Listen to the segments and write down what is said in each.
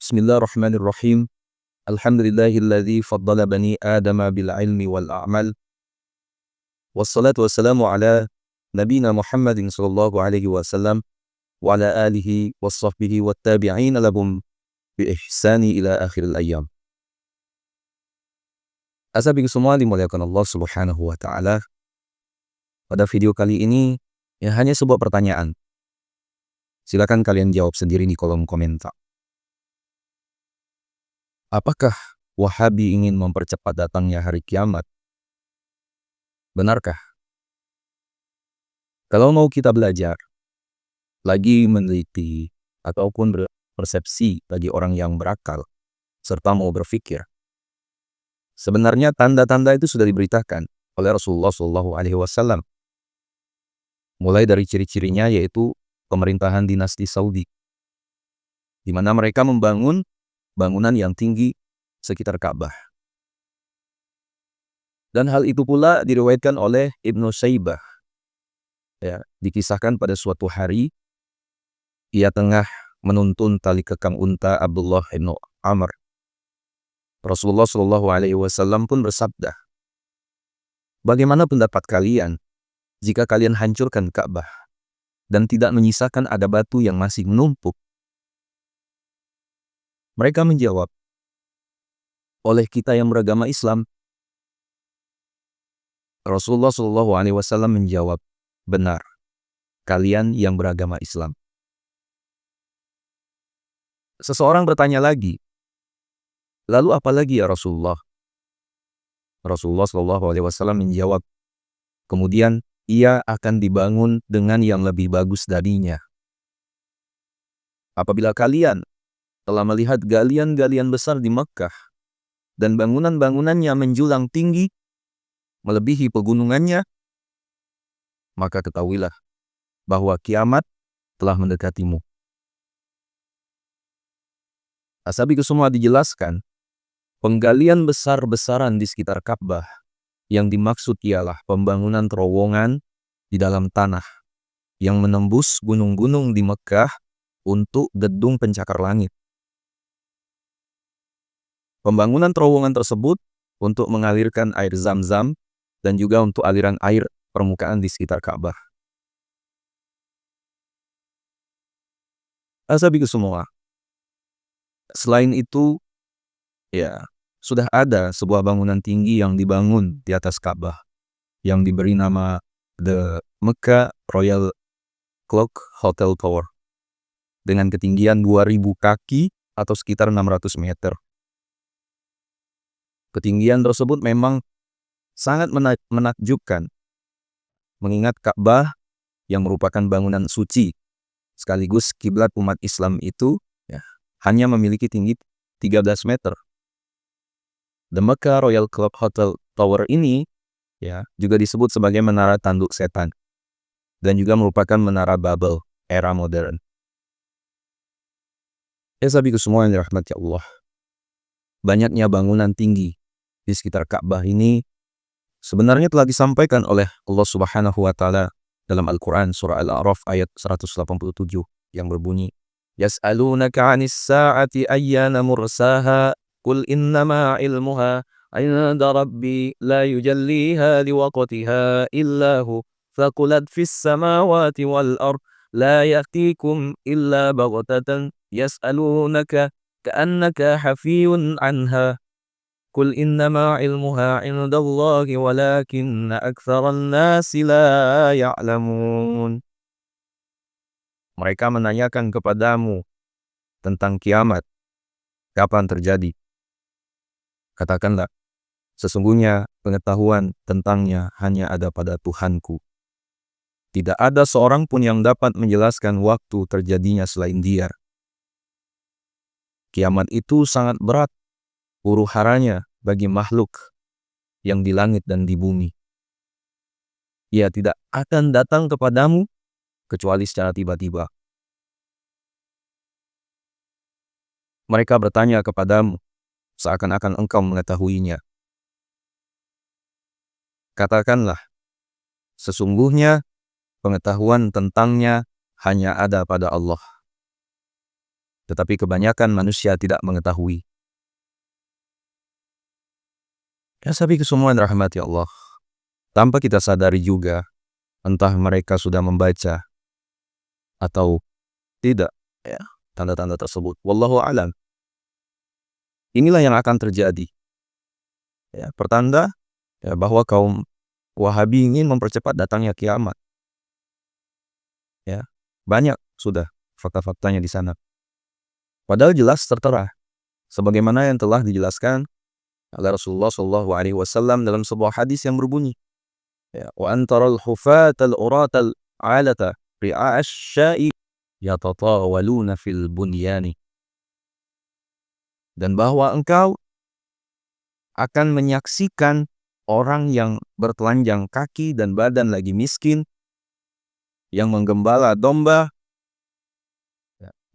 Bismillahirrahmanirrahim. Alhamdulillahilladzi faddala bani Adama bil ilmi wal a'mal. Wassalatu wassalamu ala nabina Muhammadin sallallahu alaihi wasallam wa ala alihi wassahbihi wattabi'ina lahum bi ihsani ila akhiril ayyam. Asabiku semua dimuliakan Allah Subhanahu wa taala. Pada video kali ini hanya sebuah pertanyaan. Silakan kalian jawab sendiri di kolom komentar. Apakah Wahabi ingin mempercepat datangnya hari kiamat? Benarkah? Kalau mau kita belajar, lagi meneliti, ataupun berpersepsi bagi orang yang berakal, serta mau berpikir, sebenarnya tanda-tanda itu sudah diberitakan oleh Rasulullah SAW. Mulai dari ciri-cirinya yaitu pemerintahan dinasti Saudi, di mana mereka membangun bangunan yang tinggi sekitar Ka'bah. Dan hal itu pula diriwayatkan oleh Ibnu Syaibah. Dikisahkan pada suatu hari, ia tengah menuntun tali kekang unta Abdullah bin Amr. Rasulullah SAW pun bersabda, "Bagaimana pendapat kalian jika kalian hancurkan Ka'bah dan tidak menyisakan ada batu yang masih menumpuk?" Mereka menjawab, "Oleh kita yang beragama Islam." Rasulullah SAW menjawab, "Benar, kalian yang beragama Islam." Seseorang bertanya lagi, "Lalu apa lagi ya Rasulullah?" Rasulullah SAW menjawab, "Kemudian ia akan dibangun dengan yang lebih bagus darinya." Apabila kalian telah melihat galian-galian besar di Mekkah dan bangunan-bangunannya menjulang tinggi melebihi pegunungannya, maka ketahuilah bahwa kiamat telah mendekatimu. Asabiku semua, dijelaskan penggalian besar-besaran di sekitar Ka'bah yang dimaksud ialah pembangunan terowongan di dalam tanah yang menembus gunung-gunung di Mekkah untuk gedung pencakar langit. Pembangunan terowongan tersebut untuk mengalirkan air Zam-Zam dan juga untuk aliran air permukaan di sekitar Ka'bah. Asabiku semua, selain itu, sudah ada sebuah bangunan tinggi yang dibangun di atas Ka'bah yang diberi nama The Mecca Royal Clock Hotel Tower dengan ketinggian 2000 kaki atau sekitar 600 meter. Ketinggian tersebut memang sangat menakjubkan, mengingat Ka'bah yang merupakan bangunan suci sekaligus kiblat umat Islam itu hanya memiliki tinggi 13 meter. The Mecca Royal Club Hotel Tower ini juga disebut sebagai menara tanduk setan dan juga merupakan menara Babel era modern. Sahabatku semua yang dirahmati Allah, banyaknya bangunan tinggi di sekitar Ka'bah ini sebenarnya telah disampaikan oleh Allah Subhanahu wa taala dalam Al-Qur'an surah Al-A'raf ayat 187 yang berbunyi, "Yas'alunaka 'anis sa'ati ayyana mursaha qul innama 'ilmuha 'inda rabbi la yujalliha liwaqtiha illa hu faqulat fis samawati wal ard la ya'tikum illa baghtatan yas'alunaka ka'annaka hafiyun 'anha qul innama 'ilmuha 'indallahi walakinna aktsaran nasi la ya'lamun." Mereka menanyakan kepadamu tentang kiamat, kapan terjadi? Katakanlah, sesungguhnya pengetahuan tentangnya hanya ada pada Tuhanku. Tidak ada seorang pun yang dapat menjelaskan waktu terjadinya selain Dia. Kiamat itu sangat berat huru-haranya bagi makhluk yang di langit dan di bumi. Ia tidak akan datang kepadamu kecuali secara tiba-tiba. Mereka bertanya kepadamu seakan-akan engkau mengetahuinya. Katakanlah, sesungguhnya pengetahuan tentangnya hanya ada pada Allah. tetapi kebanyakan manusia tidak mengetahui. Ya sahabat semua yang dirahmati Allah, tanpa kita sadari juga, entah mereka sudah membaca atau tidak, ya, tanda-tanda tersebut. Wallahu a'lam. Inilah yang akan terjadi. Ya, pertanda ya, bahwa kaum Wahabi ingin mempercepat datangnya kiamat. Ya, banyak sudah fakta-faktanya di sana. Padahal jelas tertera, sebagaimana yang telah dijelaskan oleh Rasulullah SAW dalam sebuah hadis yang berbunyi, ya, wa antaral hufatal uratal alata ri'a'ash syai yatatawaluna fil bunyani. Dan bahwa engkau akan menyaksikan orang yang bertelanjang kaki dan badan lagi miskin, yang menggembala domba,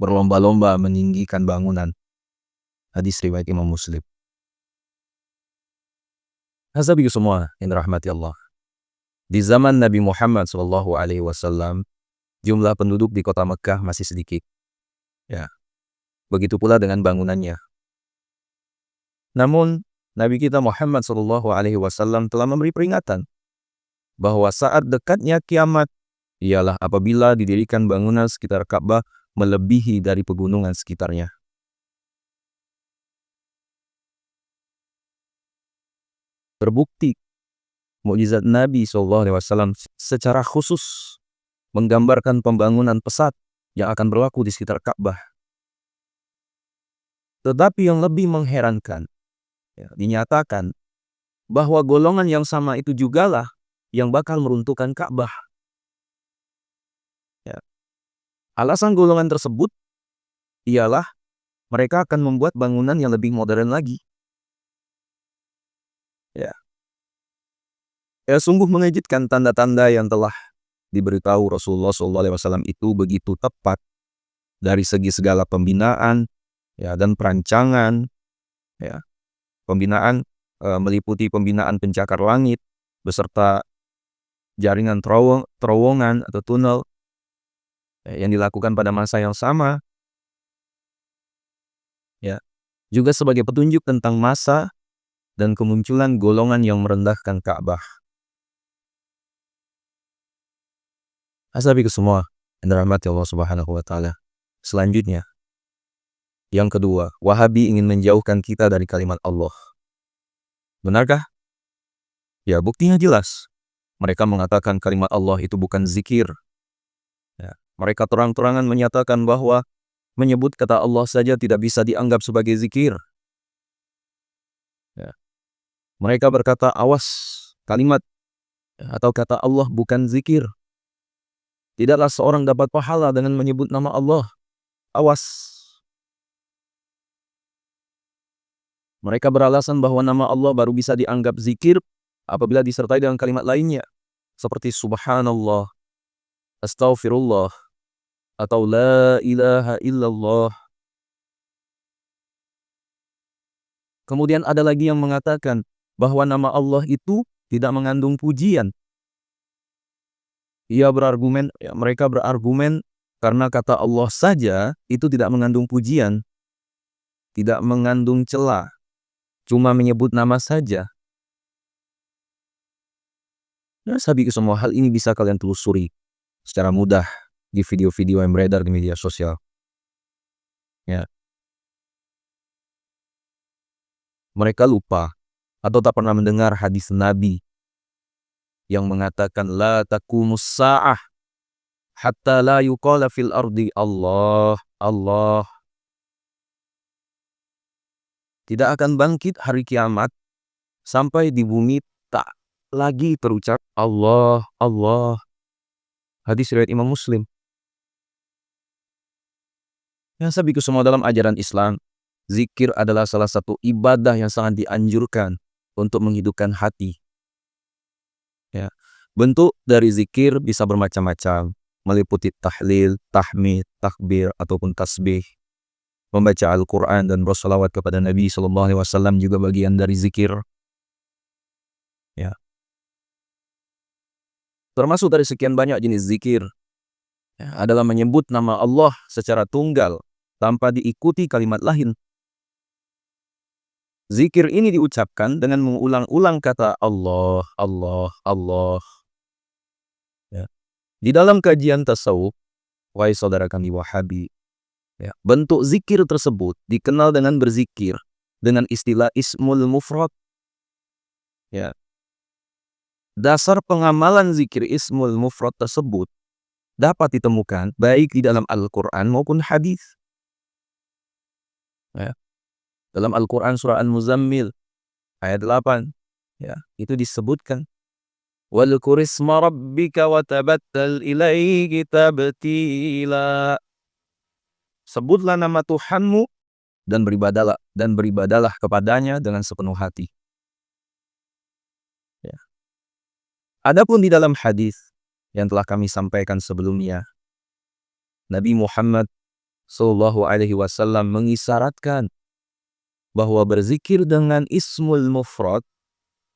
berlomba-lomba meninggikan bangunan. Hadis riwayat Imam Muslim. Hasabi semua yang dirahmati Allah. Di zaman Nabi Muhammad SAW, jumlah penduduk di kota Mekah masih sedikit. Ya, begitu pula dengan bangunannya. Namun Nabi kita Muhammad SAW telah memberi peringatan bahwa saat dekatnya kiamat ialah apabila didirikan bangunan sekitar Ka'bah melebihi dari pegunungan sekitarnya. Terbukti mukjizat Nabi SAW secara khusus menggambarkan pembangunan pesat yang akan berlaku di sekitar Ka'bah. Tetapi yang lebih mengherankan, ya, dinyatakan bahwa golongan yang sama itu jugalah yang bakal meruntuhkan Ka'bah. Ya. Alasan golongan tersebut ialah mereka akan membuat bangunan yang lebih modern lagi. Ya. Ya, sungguh mengejutkan tanda-tanda yang telah diberitahu Rasulullah SAW itu begitu tepat dari segi segala pembinaan, ya, dan perancangan. Ya. Pembinaan meliputi pembinaan pencakar langit beserta jaringan terowongan atau tunnel yang dilakukan pada masa yang sama. Ya. Juga sebagai petunjuk tentang masa dan kemunculan golongan yang merendahkan Ka'bah. Asabi semua yang dirahmati Allah Subhanahu wa taala. Selanjutnya, yang kedua, Wahabi ingin menjauhkan kita dari kalimat Allah. Benarkah? Ya, buktinya jelas. Mereka mengatakan kalimat Allah itu bukan zikir. Ya, mereka terang-terangan menyatakan bahwa menyebut kata Allah saja tidak bisa dianggap sebagai zikir. Ya. Mereka berkata, awas, kalimat atau kata Allah bukan zikir. Tidaklah seorang dapat pahala dengan menyebut nama Allah. Awas. Mereka beralasan bahwa nama Allah baru bisa dianggap zikir apabila disertai dengan kalimat lainnya, seperti subhanallah, astaghfirullah, atau la ilaha illallah. Kemudian ada lagi yang mengatakan bahwa nama Allah itu tidak mengandung pujian. Mereka berargumen karena kata Allah saja itu tidak mengandung pujian, tidak mengandung cela, cuma menyebut nama saja. Nah, sabi semua hal ini bisa kalian telusuri secara mudah di video-video yang beredar di media sosial. Ya. Mereka lupa atau tak pernah mendengar hadis Nabi yang mengatakan la taqumus sa'ah hatta la yuqala fil ardi Allah, Allah. Tidak akan bangkit hari kiamat sampai di bumi tak lagi terucap Allah, Allah. Hadis riwayat Imam Muslim. Yang sabiku semua dalam ajaran Islam, zikir adalah salah satu ibadah yang sangat dianjurkan untuk menghidupkan hati. Ya. Bentuk dari zikir bisa bermacam-macam, meliputi tahlil, tahmid, takbir, ataupun tasbih. Membaca Al-Quran dan bersalawat kepada Nabi SAW juga bagian dari zikir. Ya. Termasuk dari sekian banyak jenis zikir, ya, adalah menyebut nama Allah secara tunggal tanpa diikuti kalimat lain. Zikir ini diucapkan dengan mengulang-ulang kata Allah, Allah, Allah. Ya. Di dalam kajian tasawuf, wahai saudara kami Wahabi, ya, bentuk zikir tersebut dikenal dengan berzikir dengan istilah ismul mufrad. Ya. Dasar pengamalan zikir ismul mufrad tersebut dapat ditemukan baik di dalam Al-Quran maupun hadis. Ya. Dalam Al-Quran surah Al-Muzammil ayat 8, ya, itu disebutkan وَاذْكُرِ اسْمَ رَبِّكَ وَتَبَتَّلْ إِلَيْهِ تَبْتِيلًا. Sebutlah nama Tuhanmu dan beribadalah kepadanya dengan sepenuh hati. Ya. Adapun di dalam hadis yang telah kami sampaikan sebelumnya, Nabi Muhammad SAW mengisyaratkan bahwa berzikir dengan ismul mufrad,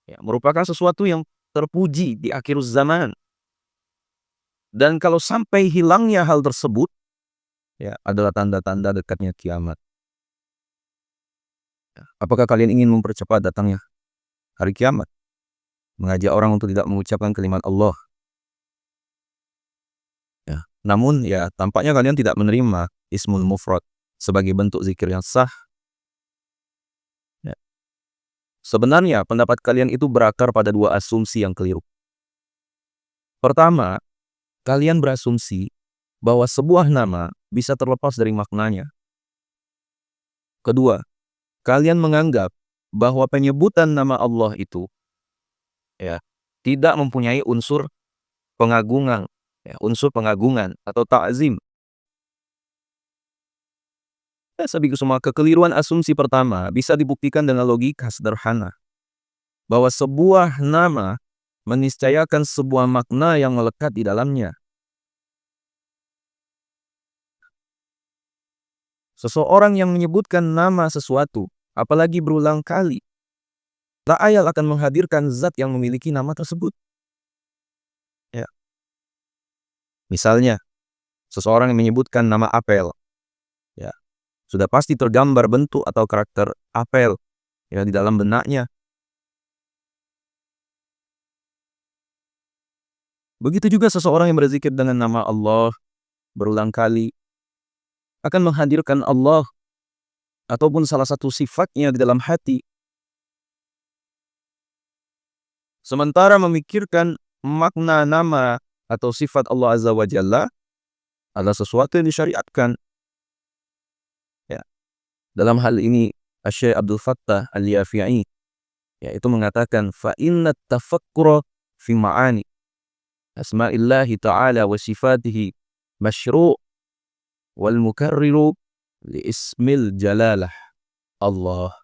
ya, merupakan sesuatu yang terpuji di akhir zaman. Dan kalau sampai hilangnya hal tersebut, ya, adalah tanda-tanda dekatnya kiamat. Ya. Apakah kalian ingin mempercepat datangnya hari kiamat? Mengajak orang untuk tidak mengucapkan kalimat Allah. Ya. Namun ya tampaknya kalian tidak menerima ismul mufrad sebagai bentuk zikir yang sah. Ya. Sebenarnya pendapat kalian itu berakar pada dua asumsi yang keliru. Pertama, kalian berasumsi bahwa sebuah nama bisa terlepas dari maknanya. Kedua, kalian menganggap bahwa penyebutan nama Allah itu, ya, tidak mempunyai unsur pengagungan, ya, unsur pengagungan atau ta'zim. Ya, semua kekeliruan asumsi pertama bisa dibuktikan dengan logika sederhana, bahwa sebuah nama meniscayakan sebuah makna yang melekat di dalamnya. Seseorang yang menyebutkan nama sesuatu, apalagi berulang kali, tak ayal akan menghadirkan zat yang memiliki nama tersebut. Ya. Misalnya, seseorang yang menyebutkan nama apel, ya, sudah pasti tergambar bentuk atau karakter apel, ya, di dalam benaknya. Begitu juga seseorang yang berzikir dengan nama Allah berulang kali akan menghadirkan Allah ataupun salah satu sifatnya di dalam hati. Sementara memikirkan makna nama atau sifat Allah Azza wa Jalla adalah sesuatu yang disyariatkan. Ya. Dalam hal ini Syekh Abdul Fattah Al-Yafi'i, yaitu mengatakan fa inna tafakkura fi ma'ani asma'illahi ta'ala wa sifatihi masyru' wal mukarriru li ismil jalalah Allah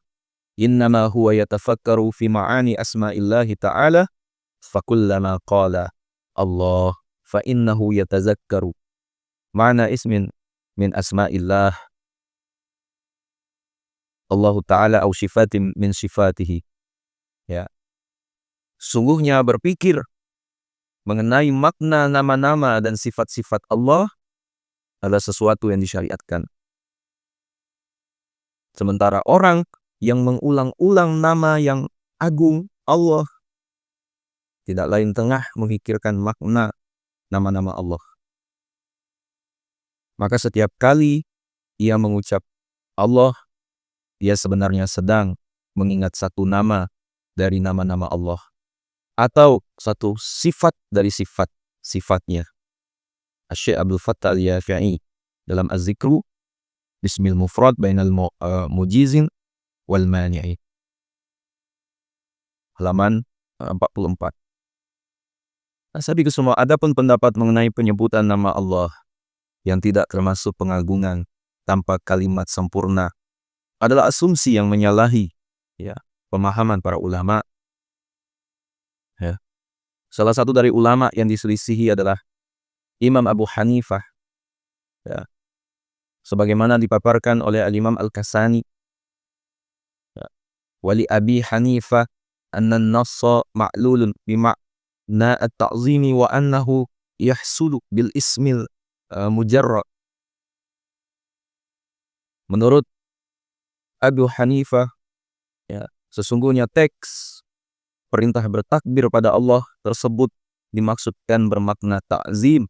innama huwa yatafakkaru fi ma'ani asma'illahi ta'ala fakullama qala Allah fa innahu yatazakkaru ma'na ismin min asma'illah Allah Ta'ala au sifatin min sifatihi. Ya. Sungguhnya berpikir mengenai makna nama-nama dan sifat-sifat Allah adalah sesuatu yang disyariatkan. Sementara orang yang mengulang-ulang nama yang agung Allah tidak lain tengah memikirkan makna nama-nama Allah. Maka setiap kali ia mengucap Allah, dia sebenarnya sedang mengingat satu nama dari nama-nama Allah atau satu sifat dari sifat-sifatnya. Syekh Abdul Fattah Al-Yafi'i dalam Az-Zikru Bismil Mufrad Bainal Mujizin wal Mani'i, halaman 44. Sabi semua, adapun pendapat mengenai penyebutan nama Allah yang tidak termasuk pengagungan tanpa kalimat sempurna adalah asumsi yang menyalahi, ya, pemahaman para ulama. Ya. Salah satu dari ulama yang diselisihi adalah Imam Abu Hanifah, ya, sebagaimana dipaparkan oleh Al-Imam Al-Kasani, ya, wali Abi Hanifah anna an-nassa ma'lulun bima'na at-ta'zimi wa annahu yahsulu bil ismil mujarrad. Menurut Abu Hanifah, ya, sesungguhnya teks perintah bertakbir pada Allah tersebut dimaksudkan bermakna ta'zim,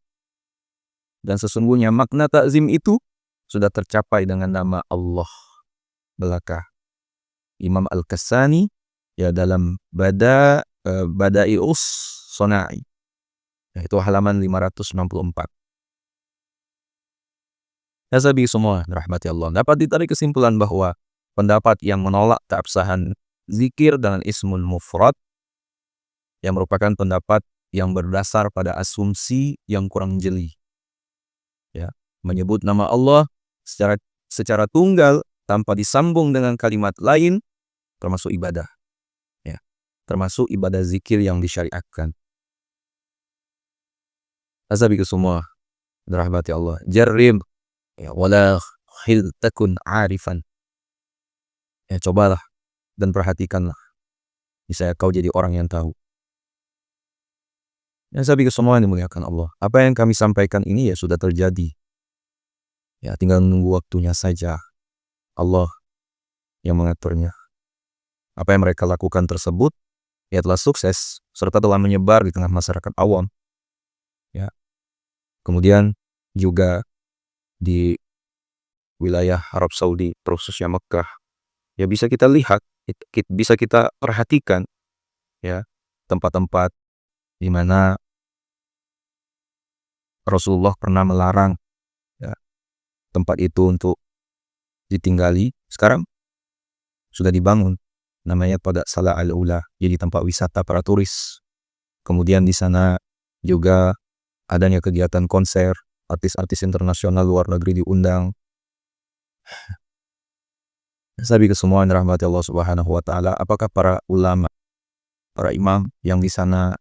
dan sesungguhnya makna ta'zim itu sudah tercapai dengan nama Allah belaka. Imam Al-Kassani, ya, dalam Bada'ius Sona'i, yaitu halaman 564. Ya, sabi semua rahmati Allah, dapat ditarik kesimpulan bahwa pendapat yang menolak keabsahan zikir dengan ismul mufrad yang merupakan pendapat yang berdasar pada asumsi yang kurang jeli, ya, menyebut nama Allah secara tunggal tanpa disambung dengan kalimat lain termasuk ibadah, ya, termasuk ibadah zikir yang disyariatkan. Azabiku semua rahmati Allah, jarrib, ya, wala khil takun arifan, ya, cobalah dan perhatikanlah, misalnya kau jadi orang yang tahu. Ya, azabiku semua yang dimuliakan Allah, apa yang kami sampaikan ini ya sudah terjadi, ya, tinggal menunggu waktunya saja. Allah yang mengaturnya. Apa yang mereka lakukan tersebut ya telah sukses serta telah menyebar di tengah masyarakat awam, ya. Kemudian juga di wilayah Arab Saudi, khususnya Mekah, ya, bisa kita lihat, bisa kita perhatikan, ya, tempat-tempat di mana Rasulullah pernah melarang, ya, tempat itu untuk ditinggali, sekarang sudah dibangun, namanya pada Salah Al-Ula, jadi tempat wisata para turis. Kemudian di sana juga adanya kegiatan konser, artis-artis internasional luar negeri diundang. Sabi kesemuaan rahmati Allah Subhanahu wa taala, apakah para ulama, para imam yang di sana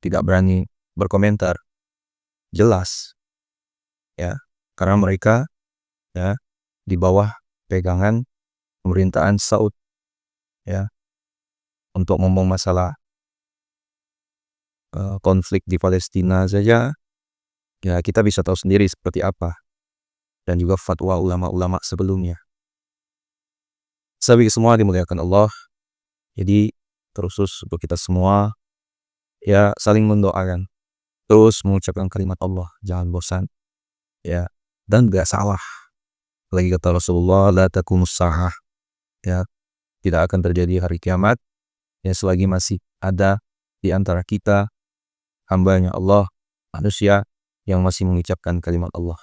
tidak berani berkomentar? Jelas, ya, karena mereka, ya, di bawah pegangan pemerintahan Saud, ya, untuk ngomong masalah konflik di Palestina saja, ya, kita bisa tahu sendiri seperti apa, dan juga fatwa ulama-ulama sebelumnya. Sabi semua dimuliakan Allah, jadi terus untuk kita semua, ya, saling mendoakan, terus mengucapkan kalimat Allah, jangan bosan, ya, dan gak salah. Lagi kata Rasulullah, la taqumus sa'ah, ya, tidak akan terjadi hari kiamat, ya, selagi masih ada di antara kita hambanya Allah, manusia yang masih mengucapkan kalimat Allah.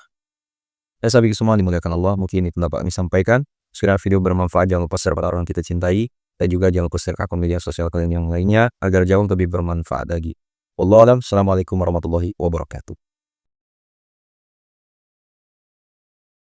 Ya, sabi semua dimuliakan Allah, mungkin itu dapat kami sampaikan. Sekiranya video bermanfaat, jangan lupa share pada orang kita cintai, dan juga jangan lupa share ke akun media sosial kalian yang lainnya agar jauh lebih bermanfaat lagi. Wallahu a'lam. Assalamualaikum warahmatullahi wabarakatuh.